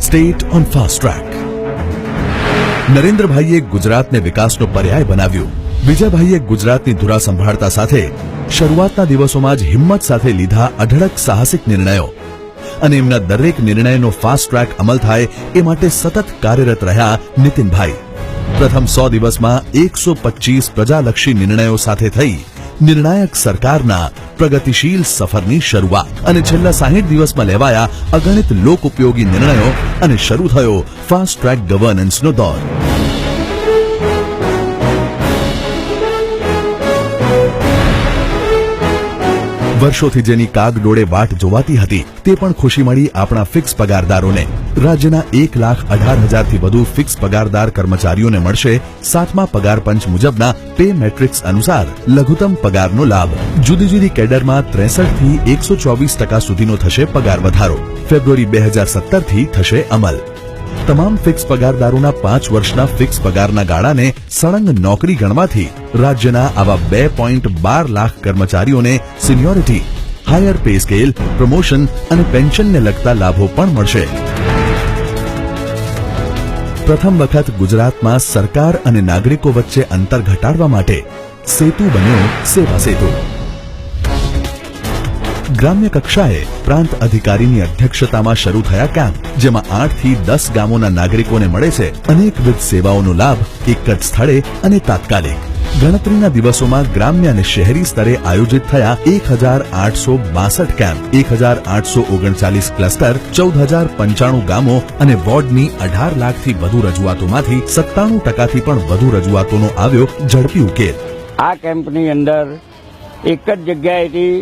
State on fast track. નરેન્દ્રભાઈએ ગુજરાતને વિકાસનો પર્યાય બનાવ્યું. વિજયભાઈએ ગુજરાતની ધુરા સંભાળતા સાથે શરૂઆતના દિવસોમાં જ હિંમત સાથે લીધા અઢળક સાહસિક નિર્ણયો અને એમના દરેક નિર્ણયનો ફાસ્ટ ટ્રેક અમલ થાય એ માટે સતત કાર્યરત રહ્યા નીતિનભાઈ. પ્રથમ 100 દિવસમાં 125 પ્રજાલક્ષી નિર્ણયો સાથે થઈ નિર્ણાયક સરકારના પ્રગતિશીલ સફરની શરૂઆત અને છેલ્લા 60 દિવસમાં લેવાયા અગણિત લોકોપયોગી નિર્ણયો અને શરૂ થયો ફાસ્ટ ટ્રેક ગવર્નન્સનો દોર. વર્ષોથી જેની કાગડોળે વાટ જોવાતી હતી તે પણ ખુશી મળી આપણા ફિક્સ પગારદારોને. રાજ્યના 1,18,000 થી વધુ ફિક્સ પગારદાર કર્મચારીઓને મળશે 7મા પગાર પંચ મુજબના પે મેટ્રિક્સ અનુસાર લઘુત્તમ પગારનો લાભ. જુદી જુદી કેડરમાં 63 થી 124% સુધીનો થશે પગાર વધારો. ફેબ્રુઆરી 2017 થી થશે અમલ. તમામ ફિક્સ પગારદારોના 5 વર્ષના ફિક્સ પગારના ગાળાને સળંગ નોકરી ગણવાથી રાજ્યના આવા 2.12 લાખ કર્મચારીઓને seniority, higher pay scale, promotion અને પેન્શનને લગતા લાભો પણ મળશે. પ્રથમ વખત ગુજરાતમાં સરકાર અને નાગરિકો વચ્ચે અંતર ઘટાડવા માટે સેતુ બન્યો સેવા સેતુ. ગ્રામ્ય કક્ષાએ પ્રાંત અધિકારીની અધ્યક્ષતામાં શરૂ થયા કેમ્પ, જેમાં 8 થી 10 ગામોના નાગરિકોને મળે છે અનેકવિધ સેવાઓનો લાભ એક જ સ્થળે અને તાત્કાલિક. ગણતરીના દિવસોમાં ગ્રામ્ય અને શહેરી સ્તરે આયોજિત થયા 1,862 કેમ્પ, 1,839 ક્લસ્ટર, 14,095 ગામો અને વોર્ડની 18 લાખથી વધુ રજૂઆતોમાંથી 97% પણ વધુ રજૂઆતોનો આવ્યો ઝડપી ઉકેલ. આ કેમ્પની અંદર એક જ જગ્યાએથી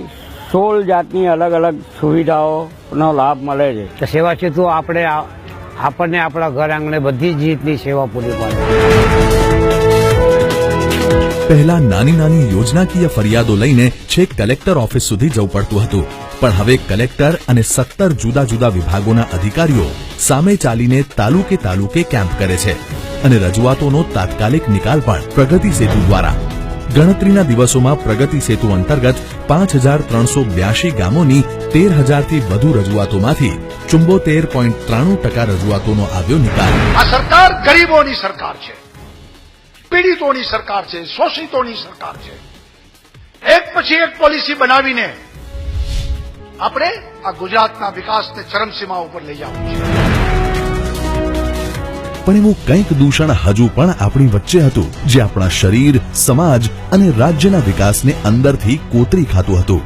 16 જાતની અલગ અલગ સુવિધાઓનો લાભ મળે છે. સેવા સેતુ આપણને આપણા ઘર આંગણે બધી જ રીતની સેવા પૂરી પાડે. પહેલા નાની નાની યોજનાકીય ફરિયાદો લઈને છેક કલેક્ટર ઓફિસ સુધી જવું પડતું હતું, પણ હવે કલેક્ટર અને 17 જુદા જુદા વિભાગોના અધિકારીઓ સામે ચાલીને તાલુકે તાલુકે કેમ્પ કરે છે અને રજૂઆતોનો તાત્કાલિક નિકાલ પણ પ્રગતિ સેતુ દ્વારા. ગણતરીના દિવસોમાં પ્રગતિ સેતુ અંતર્ગત 5,382 ગામોની 13,000 થી વધુ રજૂઆતોમાંથી 74.93% રજૂઆતોનો આવ્યો નિકાલ. આ સરકાર ગરીબોની સરકાર છે, પીડિતોની સરકાર છે, શોષિતોની સરકાર છે. એક પછી એક પોલિસી બનાવીને આપણે આ ગુજરાતના વિકાસને ચરમસીમા ઉપર લઈ જવું છે. પણ એવું કંઈક દૂષણ હજુ પણ આપણી વચ્ચે હતું જે આપણા શરીર, સમાજ અને રાજ્યના વિકાસને અંદરથી કોતરી ખાતું હતું.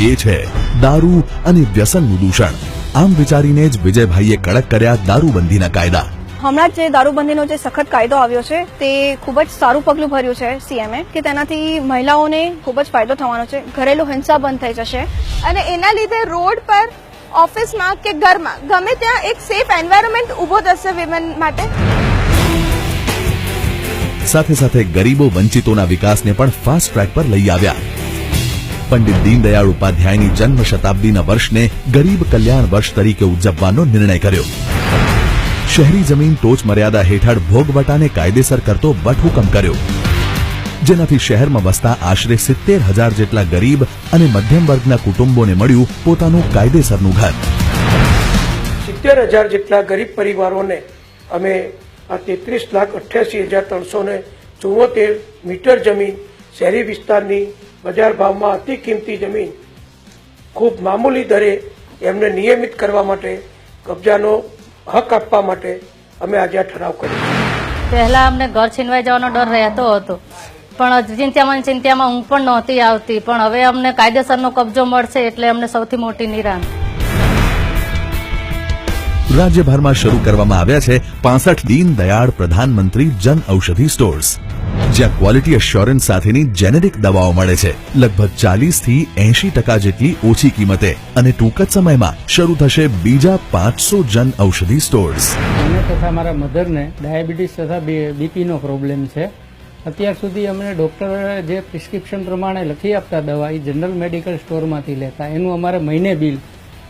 એ છે દારૂ અને વ્યસનનું દૂષણ. આમ વિચારીને જ વિજયભાઈએ કડક કર્યા દારૂબંધીના કાયદા. હમણાં જ જે દારૂબંધીનો જે સખત કાયદો આવ્યો છે તે ખૂબ જ સારું પગલું ભર્યું છે સીએમએ, કે તેનાથી મહિલાઓને ખૂબ જ ફાયદો થવાનો છે. ઘરેલું હિંસા બંધ થઈ જશે અને એના લીધે રોડ પર, ઓફિસમાં કે ઘરમાં ગમે ત્યાં એક સેફ એન્વાયરમેન્ટ ઉભો થશે વિમેન માટે. સાથે સાથે ગરીબો વંચિતોના વિકાસને પણ ફાસ્ટ ટ્રેક પર લઈ આવ્યા. પંડિત દીનદયાળ ઉપાધ્યાયની જન્મ શતાબ્દીના વર્ષને ગરીબ કલ્યાણ વર્ષ તરીકે ઉજવવાનો નિર્ણય કર્યો. શહેરી જમીન ટોચ મર્યાદા હેઠળ ભોગવટાને કાયદેસર કરતો વટહુકમ કર્યો, જેનાથી શહેરમાં વસતા આશરે 70,000 જેટલા ગરીબ અને મધ્યમ વર્ગના કુટુંબોને મળ્યું પોતાનું કાયદેસરનું ઘર. 70,000 જેટલા ગરીબ પરિવારોને અમે આ 33,88,374 મીટર જમીન, શહેરી વિસ્તારની બજાર ભાવમાં અતિ કિંમતી જમીન ખૂબ મામૂલી દરે એમને નિયમિત કરવા માટે, કબજાનો હક આપવા માટે અમે આજે આ ઠરાવ કર્યો. પહેલા અમને ઘર છીનવાઈ જવાનો ડર રહેતો હતો, પણ ચિંતામાં હું પણ નહોતી આવતી, પણ હવે અમને કાયદેસરનો કબજો મળશે એટલે અમને સૌથી મોટી નિરાંત. રાજ્યભરમાં શરૂ કરવામાં આવ્યા છે 65 દીનદયાળ પ્રધાનમંત્રી જન ઔષધિ સ્ટોર્સ, જ્યાં ક્વોલિટી એશ્યોરન્સ સાથેની જેનેરિક દવાઓ મળે છે લગભગ 40 થી 80% જેટલી ઓછી કિંમતે. અને ટૂંક જ સમયમાં શરૂ થશે બીજા 500 જન ઔષધિ સ્ટોર્સ. મને તથા મારા મધરને ડાયાબિટીસ તથા બીપીનો પ્રોબ્લેમ છે. અત્યાર સુધી અમને ડોક્ટરે જે પ્રિસ્ક્રિપ્શન પ્રમાણે લખી આપતા દવા એ જનરલ મેડિકલ સ્ટોરમાંથી લેતા, એનું અમારે મહિને બિલ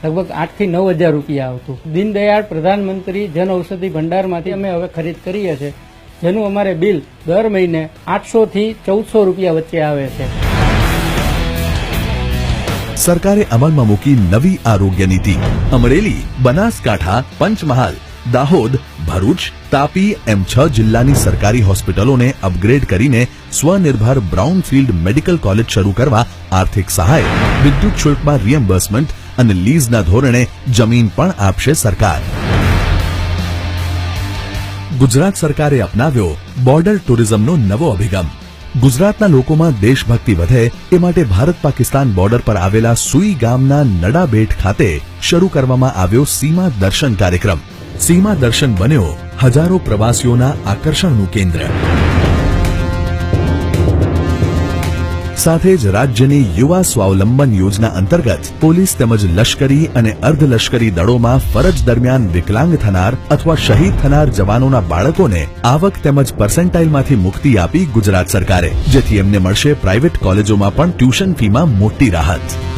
લગભગ 8 થી 9,000 રૂપિયા આવતું. દીનદયાળ પ્રધાનમંત્રી જન ઔષધિ ભંડારમાંથી અમે હવે ખરીદ કરીએ છીએ, જેનું અમારે બિલ દર મહિને 800 થી 1,400 રૂપિયા વચ્ચે આવે છે. સરકારે અમલમાં મૂકી નવી આરોગ્ય નીતિ. અમરેલી, બનાસકાંઠા, પંચમહાલ દાહોદ, ભરૂચ, તાપી એમ 6 જિલ્લાની સરકારી હોસ્પિટલોને અપગ્રેડ કરીને સ્વનિર્ભર બ્રાઉનફિલ્ડ મેડિકલ કોલેજ શરૂ કરવા આર્થિક સહાય, વિદ્યુત શુલ્કમાં રિએમ્બર્સમેન્ટ અને લીઝના ધોરણે જમીન પણ આપશે સરકાર. ગુજરાત સરકારે અપનાવ્યો બોર્ડર ટુરિઝમનો નવો અભિગમ. ગુજરાતના લોકોમાં દેશભક્તિ વધે એ માટે ભારત પાકિસ્તાન બોર્ડર પર આવેલા સુઈ ગામના નડાબેટ ખાતે શરૂ કરવામાં આવ્યો સીમા દર્શન કાર્યક્રમ. સીમા દર્શન બન્યો હજારો પ્રવાસીઓના આકર્ષણનું કેન્દ્ર. સાથે જ રાજ્યની યુવા સ્વાવલંબન યોજના અંતર્ગત પોલીસ તેમજ લશ્કરી અને અર્ધલશ્કરી દળોમાં ફરજ દરમિયાન વિકલાંગ થનાર અથવા શહીદ થનાર જવાનોના બાળકોને આવક તેમજ પર્સેન્ટાઇલમાંથી મુક્તિ આપી ગુજરાત સરકારે, જેથી એમને મળશે પ્રાઇવેટ કોલેજોમાં પણ ટ્યુશન ફીમાં મોટી રાહત.